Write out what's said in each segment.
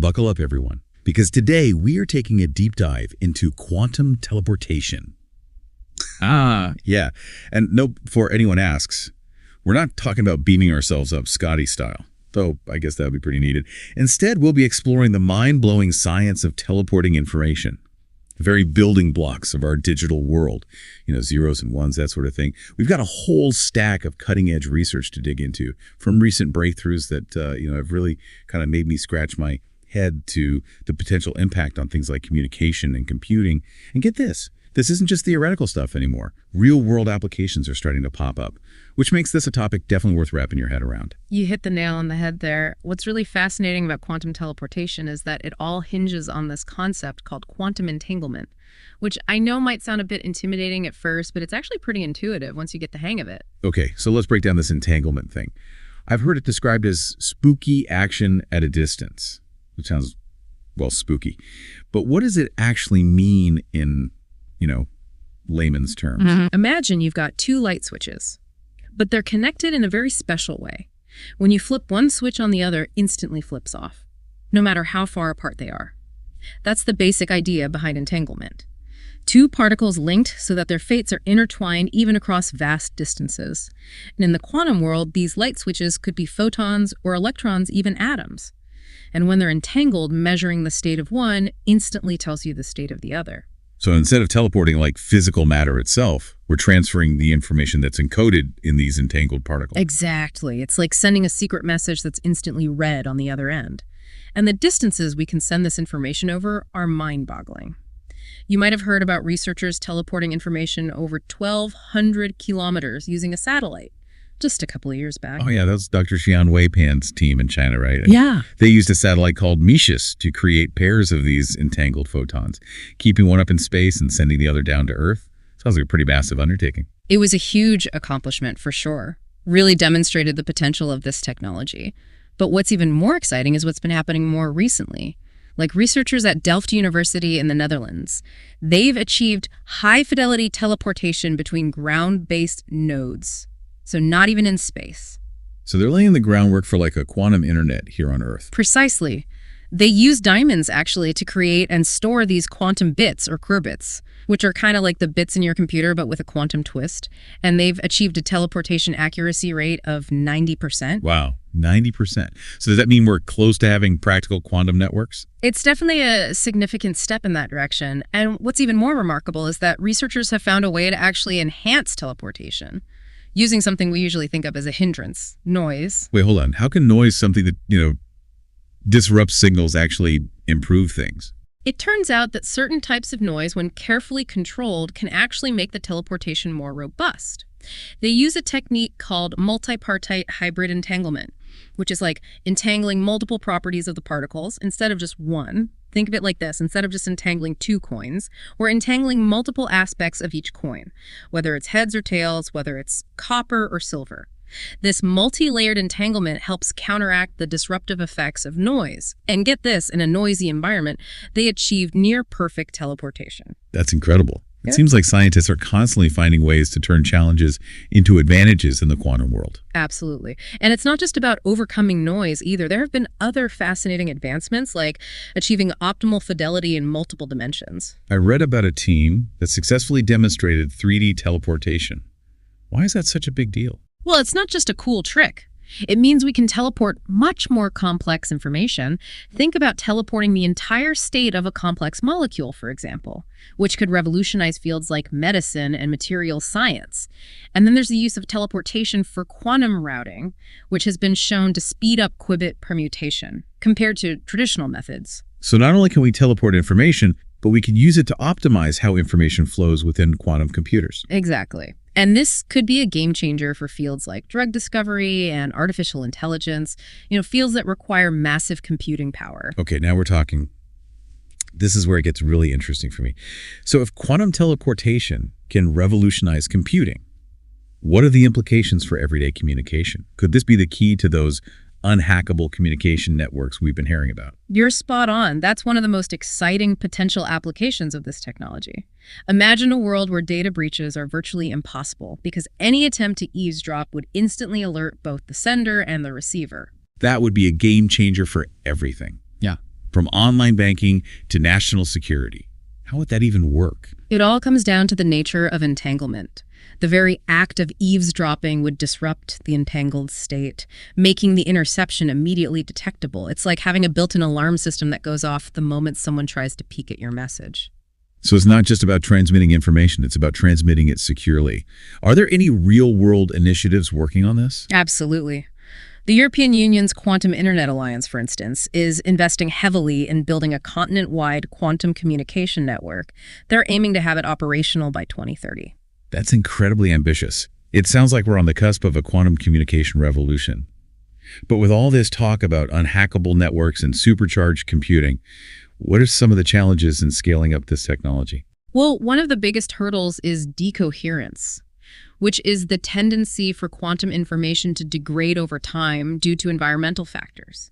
Buckle up, everyone, because today we are taking a deep dive into quantum teleportation. Yeah. And no, before anyone asks, we're not talking about beaming ourselves up Scotty style, though I guess that would be pretty needed. Instead, we'll be exploring the mind-blowing science of teleporting information, the very building blocks of our digital world, zeros and ones, that sort of thing. We've got a whole stack of cutting-edge research to dig into, from recent breakthroughs that, have really kind of made me scratch my head, to the potential impact on things like communication and computing. And get this isn't just theoretical stuff anymore. Real-world applications are starting to pop up, which makes this a topic definitely worth wrapping your head around. You hit the nail on the head there. What's really fascinating about quantum teleportation is that it all hinges on this concept called quantum entanglement, which I know might sound a bit intimidating at first, but it's actually pretty intuitive once you get the hang of it. Okay, so let's break down this entanglement thing. I've heard it described as spooky action at a distance, which sounds, well, spooky. But what does it actually mean in layman's terms? Imagine you've got two light switches, but they're connected in a very special way. When you flip one switch on the other, instantly flips off, no matter how far apart they are. That's the basic idea behind entanglement. Two particles linked so that their fates are intertwined even across vast distances. And in the quantum world, these light switches could be photons or electrons, even atoms. And when they're entangled, measuring the state of one instantly tells you the state of the other. So instead of teleporting like physical matter itself, we're transferring the information that's encoded in these entangled particles. Exactly. It's like sending a secret message that's instantly read on the other end. And the distances we can send this information over are mind-boggling. You might have heard about researchers teleporting information over 1,200 kilometers using a satellite just a couple of years back. Oh, yeah, that was Dr. Xian Weipan's team in China, right? Yeah. They used a satellite called Metis to create pairs of these entangled photons, keeping one up in space and sending the other down to Earth. Sounds like a pretty massive undertaking. It was a huge accomplishment for sure. Really demonstrated the potential of this technology. But what's even more exciting is what's been happening more recently. Like researchers at Delft University in the Netherlands, they've achieved high-fidelity teleportation between ground-based nodes. So not even in space. So they're laying the groundwork for like a quantum internet here on Earth. Precisely. They use diamonds, actually, to create and store these quantum bits, or qubits, which are kind of like the bits in your computer, but with a quantum twist. And they've achieved a teleportation accuracy rate of 90%. Wow, 90%. So does that mean we're close to having practical quantum networks? It's definitely a significant step in that direction. And what's even more remarkable is that researchers have found a way to actually enhance teleportation, using something we usually think of as a hindrance, noise. Wait, hold on. How can noise, something that, disrupts signals, actually improve things? It turns out that certain types of noise, when carefully controlled, can actually make the teleportation more robust. They use a technique called multipartite hybrid entanglement, which is like entangling multiple properties of the particles instead of just one. Think of it like this. Instead of just entangling two coins, we're entangling multiple aspects of each coin, whether it's heads or tails, whether it's copper or silver. This multi-layered entanglement helps counteract the disruptive effects of noise. And get this, in a noisy environment, they achieved near-perfect teleportation. That's incredible. It Yep. seems like scientists are constantly finding ways to turn challenges into advantages in the quantum world. Absolutely. And it's not just about overcoming noise either. There have been other fascinating advancements, like achieving optimal fidelity in multiple dimensions. I read about a team that successfully demonstrated 3D teleportation. Why is that such a big deal? Well, it's not just a cool trick. It means we can teleport much more complex information. Think about teleporting the entire state of a complex molecule, for example, which could revolutionize fields like medicine and material science. And then there's the use of teleportation for quantum routing, which has been shown to speed up qubit permutation compared to traditional methods. So not only can we teleport information, but we can use it to optimize how information flows within quantum computers. Exactly. And this could be a game changer for fields like drug discovery and artificial intelligence, fields that require massive computing power. Okay, now we're talking. This is where it gets really interesting for me. So if quantum teleportation can revolutionize computing, what are the implications for everyday communication? Could this be the key to those unhackable communication networks we've been hearing about? You're spot on. That's one of the most exciting potential applications of this technology. Imagine a world where data breaches are virtually impossible because any attempt to eavesdrop would instantly alert both the sender and the receiver. That would be a game changer for everything. Yeah. from online banking to national security. How would that even work? It all comes down to the nature of entanglement. The very act of eavesdropping would disrupt the entangled state, making the interception immediately detectable. It's like having a built-in alarm system that goes off the moment someone tries to peek at your message. So it's not just about transmitting information, it's about transmitting it securely. Are there any real-world initiatives working on this? Absolutely. The European Union's Quantum Internet Alliance, for instance, is investing heavily in building a continent-wide quantum communication network. They're aiming to have it operational by 2030. That's incredibly ambitious. It sounds like we're on the cusp of a quantum communication revolution. But with all this talk about unhackable networks and supercharged computing, what are some of the challenges in scaling up this technology? Well, one of the biggest hurdles is decoherence, which is the tendency for quantum information to degrade over time due to environmental factors.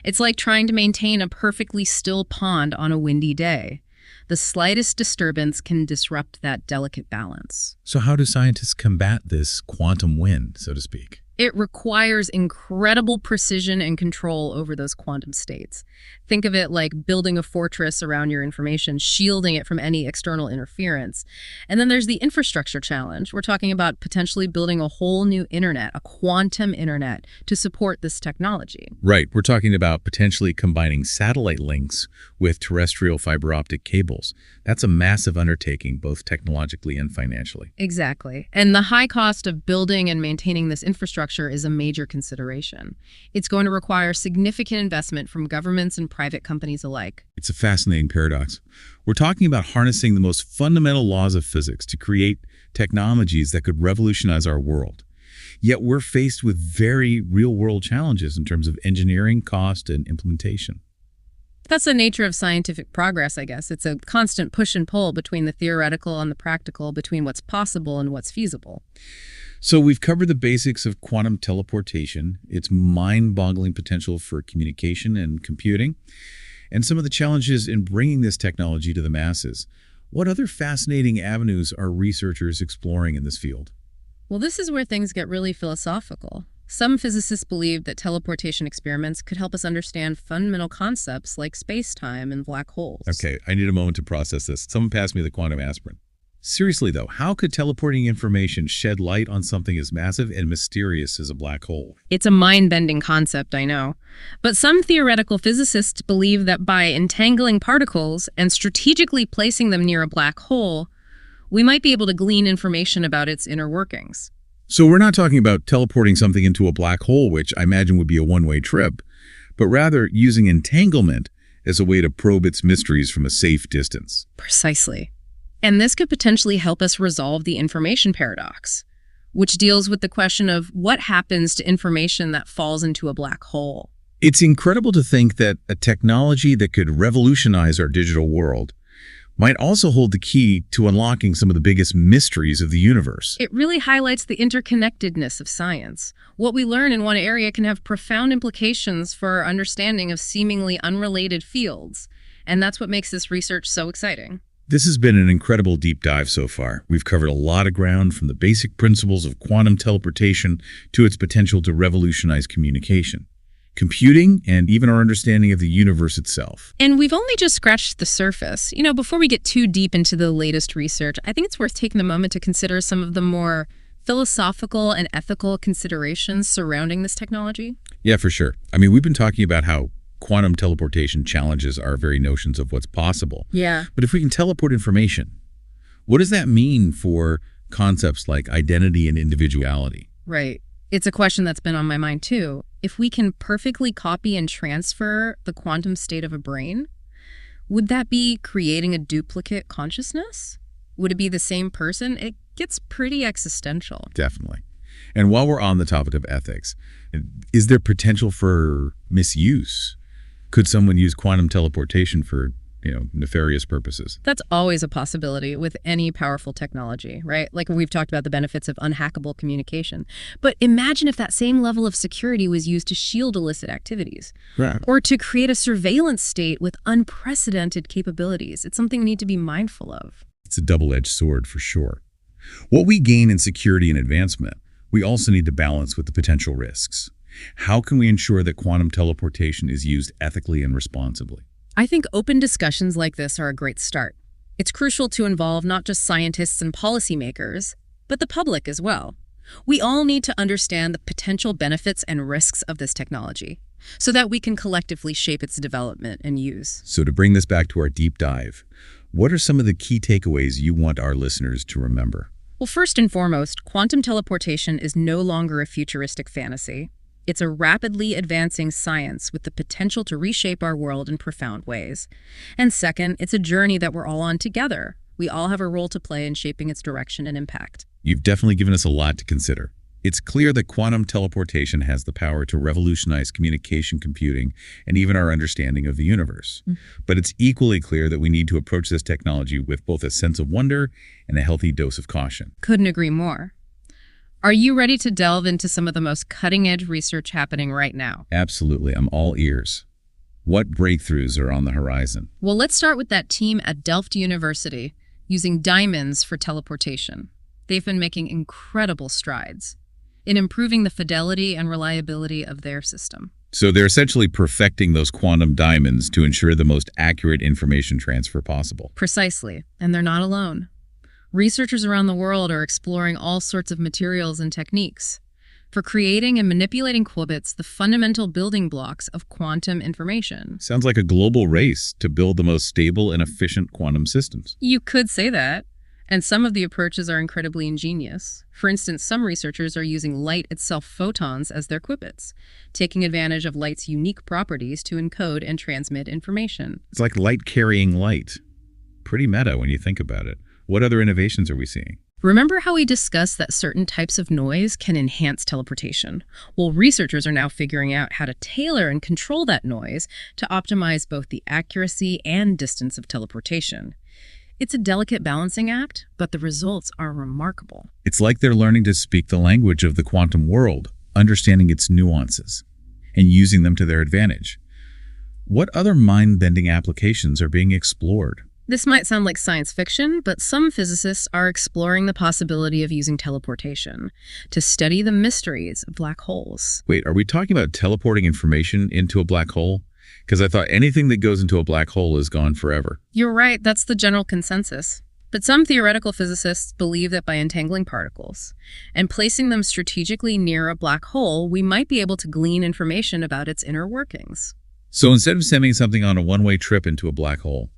It's like trying to maintain a perfectly still pond on a windy day. The slightest disturbance can disrupt that delicate balance. So how do scientists combat this quantum wind, so to speak? It requires incredible precision and control over those quantum states. Think of it like building a fortress around your information, shielding it from any external interference. And then there's the infrastructure challenge. We're talking about potentially building a whole new internet, a quantum internet, to support this technology. Right. We're talking about potentially combining satellite links with terrestrial fiber optic cables. That's a massive undertaking, both technologically and financially. Exactly. And the high cost of building and maintaining this infrastructure is a major consideration. It's going to require significant investment from governments and private companies alike. It's a fascinating paradox. We're talking about harnessing the most fundamental laws of physics to create technologies that could revolutionize our world. Yet we're faced with very real-world challenges in terms of engineering, cost, and implementation. That's the nature of scientific progress, I guess. It's a constant push and pull between the theoretical and the practical, between what's possible and what's feasible. So we've covered the basics of quantum teleportation, its mind-boggling potential for communication and computing, and some of the challenges in bringing this technology to the masses. What other fascinating avenues are researchers exploring in this field? Well, this is where things get really philosophical. Some physicists believe that teleportation experiments could help us understand fundamental concepts like space-time and black holes. Okay, I need a moment to process this. Someone pass me the quantum aspirin. Seriously, though, how could teleporting information shed light on something as massive and mysterious as a black hole? It's a mind-bending concept, I know. But some theoretical physicists believe that by entangling particles and strategically placing them near a black hole, we might be able to glean information about its inner workings. So we're not talking about teleporting something into a black hole, which I imagine would be a one-way trip, but rather using entanglement as a way to probe its mysteries from a safe distance. Precisely. And this could potentially help us resolve the information paradox, which deals with the question of what happens to information that falls into a black hole. It's incredible to think that a technology that could revolutionize our digital world might also hold the key to unlocking some of the biggest mysteries of the universe. It really highlights the interconnectedness of science. What we learn in one area can have profound implications for our understanding of seemingly unrelated fields. And that's what makes this research so exciting. This has been an incredible deep dive so far. We've covered a lot of ground, from the basic principles of quantum teleportation to its potential to revolutionize communication, computing, and even our understanding of the universe itself. And we've only just scratched the surface. You know, before we get too deep into the latest research, I think it's worth taking a moment to consider some of the more philosophical and ethical considerations surrounding this technology. Yeah, for sure. I mean, we've been talking about how quantum teleportation challenges our very notions of what's possible. Yeah. But if we can teleport information, what does that mean for concepts like identity and individuality? Right. It's a question that's been on my mind too. If we can perfectly copy and transfer the quantum state of a brain, would that be creating a duplicate consciousness? Would it be the same person? It gets pretty existential. Definitely. And while we're on the topic of ethics, is there potential for misuse? Could someone use quantum teleportation for, nefarious purposes? That's always a possibility with any powerful technology, right? Like we've talked about the benefits of unhackable communication. But imagine if that same level of security was used to shield illicit activities. Right. Or to create a surveillance state with unprecedented capabilities. It's something we need to be mindful of. It's a double-edged sword for sure. What we gain in security and advancement, we also need to balance with the potential risks. How can we ensure that quantum teleportation is used ethically and responsibly? I think open discussions like this are a great start. It's crucial to involve not just scientists and policymakers, but the public as well. We all need to understand the potential benefits and risks of this technology so that we can collectively shape its development and use. So to bring this back to our deep dive, what are some of the key takeaways you want our listeners to remember? Well, first and foremost, quantum teleportation is no longer a futuristic fantasy. It's a rapidly advancing science with the potential to reshape our world in profound ways. And second, it's a journey that we're all on together. We all have a role to play in shaping its direction and impact. You've definitely given us a lot to consider. It's clear that quantum teleportation has the power to revolutionize communication, computing, and even our understanding of the universe. But it's equally clear that we need to approach this technology with both a sense of wonder and a healthy dose of caution. Couldn't agree more. Are you ready to delve into some of the most cutting-edge research happening right now? Absolutely. I'm all ears. What breakthroughs are on the horizon? Well, let's start with that team at Delft University using diamonds for teleportation. They've been making incredible strides in improving the fidelity and reliability of their system. So they're essentially perfecting those quantum diamonds to ensure the most accurate information transfer possible. Precisely, and they're not alone. Researchers around the world are exploring all sorts of materials and techniques for creating and manipulating qubits, the fundamental building blocks of quantum information. Sounds like a global race to build the most stable and efficient quantum systems. You could say that. And some of the approaches are incredibly ingenious. For instance, some researchers are using light itself photons as their qubits, taking advantage of light's unique properties to encode and transmit information. It's like light carrying light. Pretty meta when you think about it. What other innovations are we seeing? Remember how we discussed that certain types of noise can enhance teleportation? Well, researchers are now figuring out how to tailor and control that noise to optimize both the accuracy and distance of teleportation. It's a delicate balancing act, but the results are remarkable. It's like they're learning to speak the language of the quantum world, understanding its nuances, and using them to their advantage. What other mind-bending applications are being explored? This might sound like science fiction, but some physicists are exploring the possibility of using teleportation to study the mysteries of black holes. Wait, are we talking about teleporting information into a black hole? Because I thought anything that goes into a black hole is gone forever. You're right, that's the general consensus. But some theoretical physicists believe that by untangling particles and placing them strategically near a black hole, we might be able to glean information about its inner workings. So instead of sending something on a one-way trip into a black hole,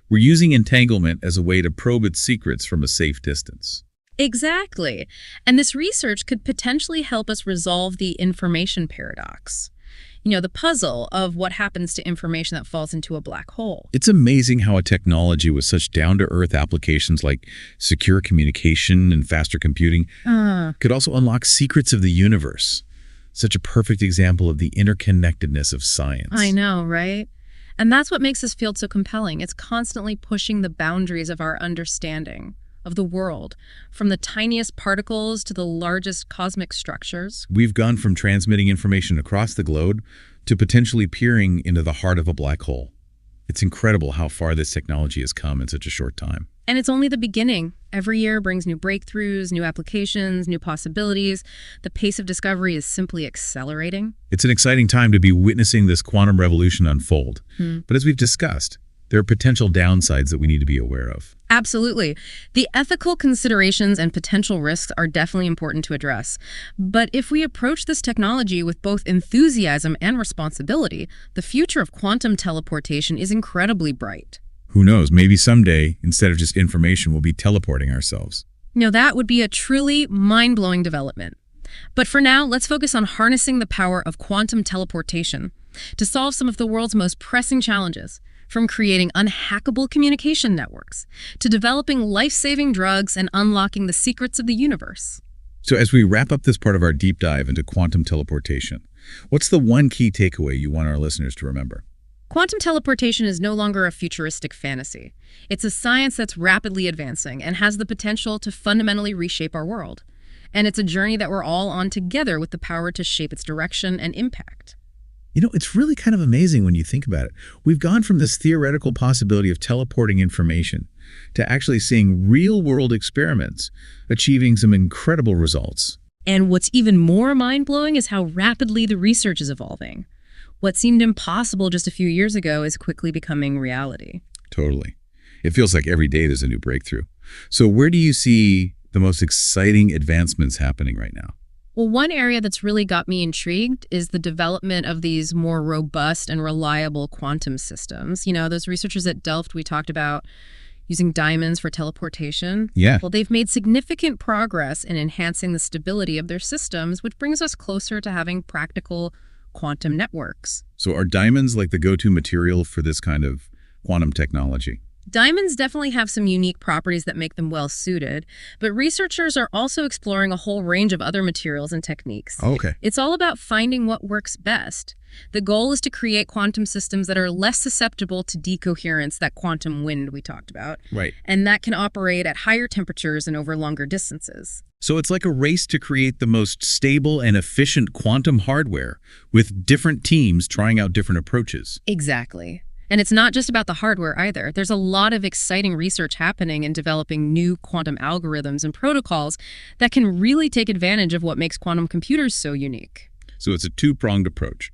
we're using entanglement as a way to probe its secrets from a safe distance. Exactly. And this research could potentially help us resolve the information paradox. The puzzle of what happens to information that falls into a black hole. It's amazing how a technology with such down-to-earth applications like secure communication and faster computing could also unlock secrets of the universe. Such a perfect example of the interconnectedness of science. I know, right? And that's what makes this field so compelling. It's constantly pushing the boundaries of our understanding of the world, from the tiniest particles to the largest cosmic structures. We've gone from transmitting information across the globe to potentially peering into the heart of a black hole. It's incredible how far this technology has come in such a short time. And it's only the beginning. Every year brings new breakthroughs, new applications, new possibilities. The pace of discovery is simply accelerating. It's an exciting time to be witnessing this quantum revolution unfold. But as we've discussed, there are potential downsides that we need to be aware of. Absolutely. The ethical considerations and potential risks are definitely important to address. But if we approach this technology with both enthusiasm and responsibility, the future of quantum teleportation is incredibly bright. Who knows, maybe someday, instead of just information, we'll be teleporting ourselves. That would be a truly mind-blowing development. But for now, let's focus on harnessing the power of quantum teleportation to solve some of the world's most pressing challenges. From creating unhackable communication networks to developing life-saving drugs and unlocking the secrets of the universe. So as we wrap up this part of our deep dive into quantum teleportation, what's the one key takeaway you want our listeners to remember? Quantum teleportation is no longer a futuristic fantasy. It's a science that's rapidly advancing and has the potential to fundamentally reshape our world. And it's a journey that we're all on together with the power to shape its direction and impact. It's really kind of amazing when you think about it. We've gone from this theoretical possibility of teleporting information to actually seeing real-world experiments achieving some incredible results. And what's even more mind-blowing is how rapidly the research is evolving. What seemed impossible just a few years ago is quickly becoming reality. Totally. It feels like every day there's a new breakthrough. So where do you see the most exciting advancements happening right now? Well, one area that's really got me intrigued is the development of these more robust and reliable quantum systems. You know, those researchers at Delft we talked about using diamonds for teleportation. Yeah. Well, they've made significant progress in enhancing the stability of their systems, which brings us closer to having practical quantum networks. So are diamonds like the go-to material for this kind of quantum technology? Diamonds definitely have some unique properties that make them well suited, but researchers are also exploring a whole range of other materials and techniques. Oh, okay. It's all about finding what works best. The goal is to create quantum systems that are less susceptible to decoherence, that quantum wind we talked about, Right. and that can operate at higher temperatures and over longer distances. So it's like a race to create the most stable and efficient quantum hardware with different teams trying out different approaches. Exactly. And it's not just about the hardware either. There's a lot of exciting research happening in developing new quantum algorithms and protocols that can really take advantage of what makes quantum computers so unique. So it's a two-pronged approach.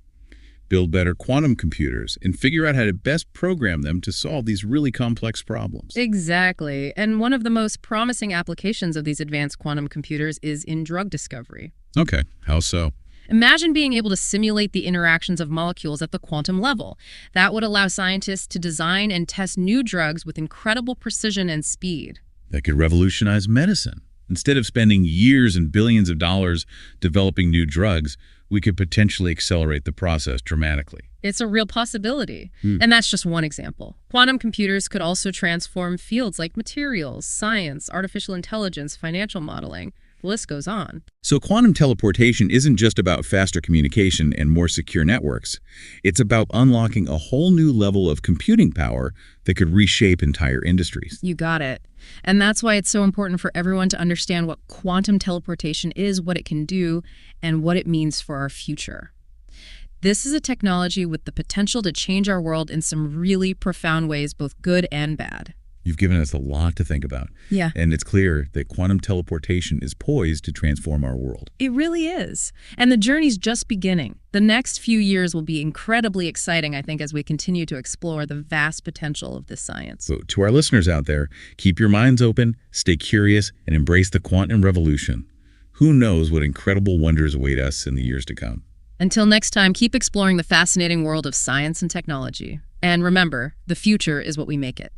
Build better quantum computers and figure out how to best program them to solve these really complex problems. Exactly. And one of the most promising applications of these advanced quantum computers is in drug discovery. Okay, how so? Imagine being able to simulate the interactions of molecules at the quantum level. That would allow scientists to design and test new drugs with incredible precision and speed. That could revolutionize medicine. Instead of spending years and billions of dollars developing new drugs, we could potentially accelerate the process dramatically. It's a real possibility. And that's just one example. Quantum computers could also transform fields like materials, science, artificial intelligence, financial modeling. The list goes on. So quantum teleportation isn't just about faster communication and more secure networks. It's about unlocking a whole new level of computing power that could reshape entire industries. You got it. And that's why it's so important for everyone to understand what quantum teleportation is, what it can do, and what it means for our future. This is a technology with the potential to change our world in some really profound ways, both good and bad. You've given us a lot to think about. Yeah. And it's clear that quantum teleportation is poised to transform our world. It really is. And the journey's just beginning. The next few years will be incredibly exciting, I think, as we continue to explore the vast potential of this science. So to our listeners out there, keep your minds open, stay curious, and embrace the quantum revolution. Who knows what incredible wonders await us in the years to come. Until next time, keep exploring the fascinating world of science and technology. And remember, the future is what we make it.